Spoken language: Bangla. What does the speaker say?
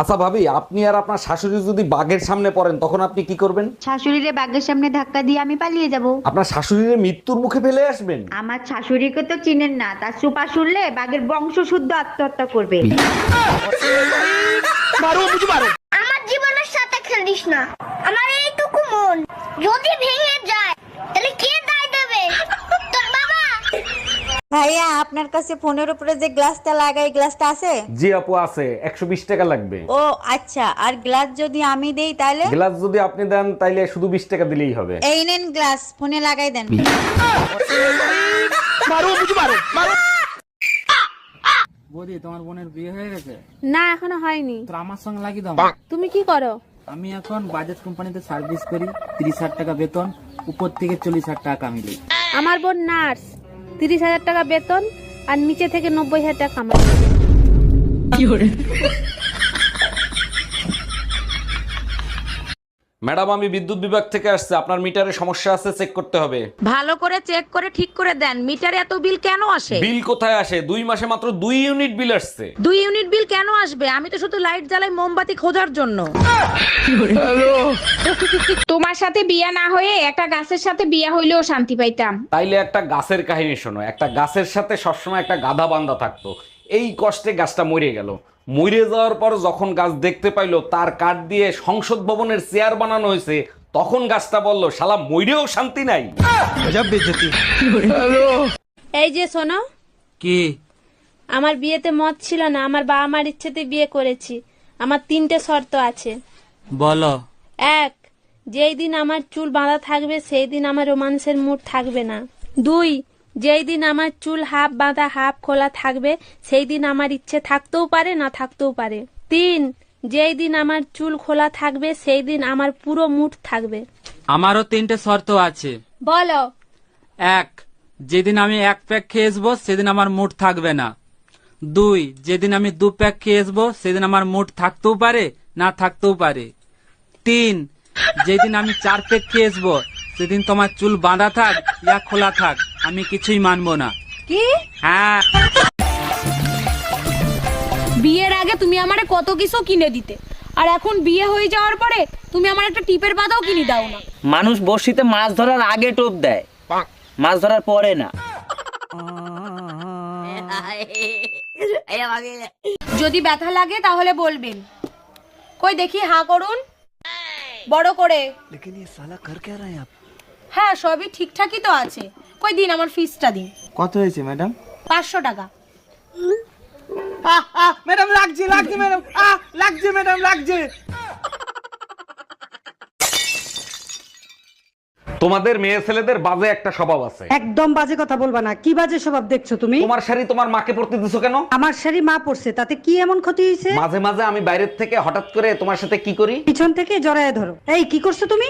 আচ্ছা ভাবি, আপনি আর আপনার শাশুড়ি যদি বাঘের সামনে পড়েন তখন আপনি কি করবেন? শাশুড়িরে বাঘের সামনে ধাক্কা দিয়ে আমি পালিয়ে যাব। আপনার শাশুড়ির মৃত্যুর মুখে ফেলে আসবেন? আমার শাশুড়িকে তো চিনেন না, তার সুপা শুনলে বাঘের বংশ শুদ্ধ আত্মহত্যা করবে। আমার জীবনের সাথে খেলিস না। আমার এইটুকু মন যদি ভেঙে যায় তাহলে কে দায় দেবে? তোর বাবা। ভাইয়া আপনার কাছে ফোনের উপরে যে গ্লাসটা লাগাই গ্লাসটা আছে? জি আপু আছে, 120 টাকা লাগবে। ও আচ্ছা, আর গ্লাস যদি আমি দেই তাহলে? গ্লাস যদি আপনি দেন তাইলে শুধু 20 টাকা দিলেই হবে। এই নেন গ্লাস, ফোনে লাগাই দেন। বৌদি, তোমার বোনের বিয়ে হয়ে গেছে? না এখনো হয়নি। তো আমার সঙ্গে লাগিয়ে দাও। তুমি কি করো? আমি এখন বাজাজ কোম্পানিতে সার্ভিস করি, 30,000 টাকা বেতন, উপর থেকে 40,000 টাকা কামিয়ে। আমার বোন নার্স, 30,000 টাকা বেতন আর নিচে থেকে 90,000 টাকা কামাই। ম্যাডাম, আমি বিদ্যুৎ বিভাগ থেকে আসছে, আপনার মিটারে সমস্যা আছে, চেক করতে হবে। ভালো করে চেক করে ঠিক করে দেন। মিটারে এত বিল কেন আসে? বিল কোথায় আসে? 2 মাসে মাত্র 2 ইউনিট বিল আসছে। 2 ইউনিট বিল কেন আসবে? আমি তো শুধু লাইট জ্বালাই মোমবাতি খোঁজার জন্য। তোমার সাথে বিয়া না হয়ে একটা গাছের সাথে বিয়া হইলেও শান্তি পাইতাম। তাইলে একটা গাছের কাহিনী শোনো। একটা গাছের সাথে সবসময় একটা গাধা বান্ধা থাকতো। এই কষ্টে গাছটা মরে গেল। মরে যাওয়ার পর যখন গাছ দেখতে পাইলো তার কাঠ দিয়ে সংসদ ভবনের চেয়ার বানানো হয়েছে, তখন গাছটা বলল, শালা মইরেও শান্তি নাই। এই যে শোনো, কি? আমার বিয়েতে মত ছিল না, আমার বাবা মার ইচ্ছেতে বিয়ে করেছি। আমার 3টে শর্ত আছে। বলো। 1, যেই দিন আমার চুল বাঁধা থাকবে সেই দিন আমার রোমান্সের মুড থাকবে না। 2, যেই দিন আমার চুল হাফ বাঁধা হাফ খোলা থাকবে সেই দিন আমার ইচ্ছে থাকতেও পারে না থাকতেও পারে। 3, যেই দিন আমার চুল খোলা থাকবে সেই দিন আমার পুরো মুড থাকবে। আমারও 3টে শর্ত আছে। বলো। 1, যেদিন আমি 1 প্যাক খেয়ে আসবো সেদিন আমার মুড থাকবে না। 2, যেদিন আমি 2 প্যাক খেয়ে আসবো সেদিন আমার মুড থাকতেও পারে না থাকতেও পারে। 3, যেদিন আমি 4 প্যাক খেয়ে আসবো সেদিন তোমার চুল বাঁধা থাক ইয়া খোলা থাক, আমি কিছুই মানবো না। কি? হ্যাঁ। বিয়ের আগে তুমি আমারে কত কিছু কিনে দিতে, আর এখন বিয়ে হয়ে যাওয়ার পরে তুমি আমার একটা টিপের পাতাও কিনে দাও না। মানুষ বড়শিতে মাছ ধরার আগে টোপ দেয়, মাছ ধরার পরে না। যদি ব্যথা লাগে তাহলে বলবেন। কই দেখি, হা করুন বড় করে। হ্যাঁ, সবই ঠিকঠাকই তো আছে। কই দিন, আমার ফিসটা দিন। কত হয়েছে ম্যাডাম? 500 টাকা। ম্যাডাম লাগছে ম্যাডাম, লাগছে ম্যাডাম লাগছে। তোমাদের মেয়ে ছেলেদের বাজে একটা স্বভাব আছে। একদম বাজে কথা বলবা না। কি বাজে স্বভাব দেখছো তুমি? তোমার শাড়ি তোমার মাকে পরতে দিছো কেন? আমার শাড়ি মা পরছে, তাতে কি এমন ক্ষতি হয়েছে? মাঝে মাঝে আমি বাইরের থেকে হঠাৎ করে তোমার সাথে কি করি, পিছন থেকে জড়ায় ধরো। এই কি করছো তুমি?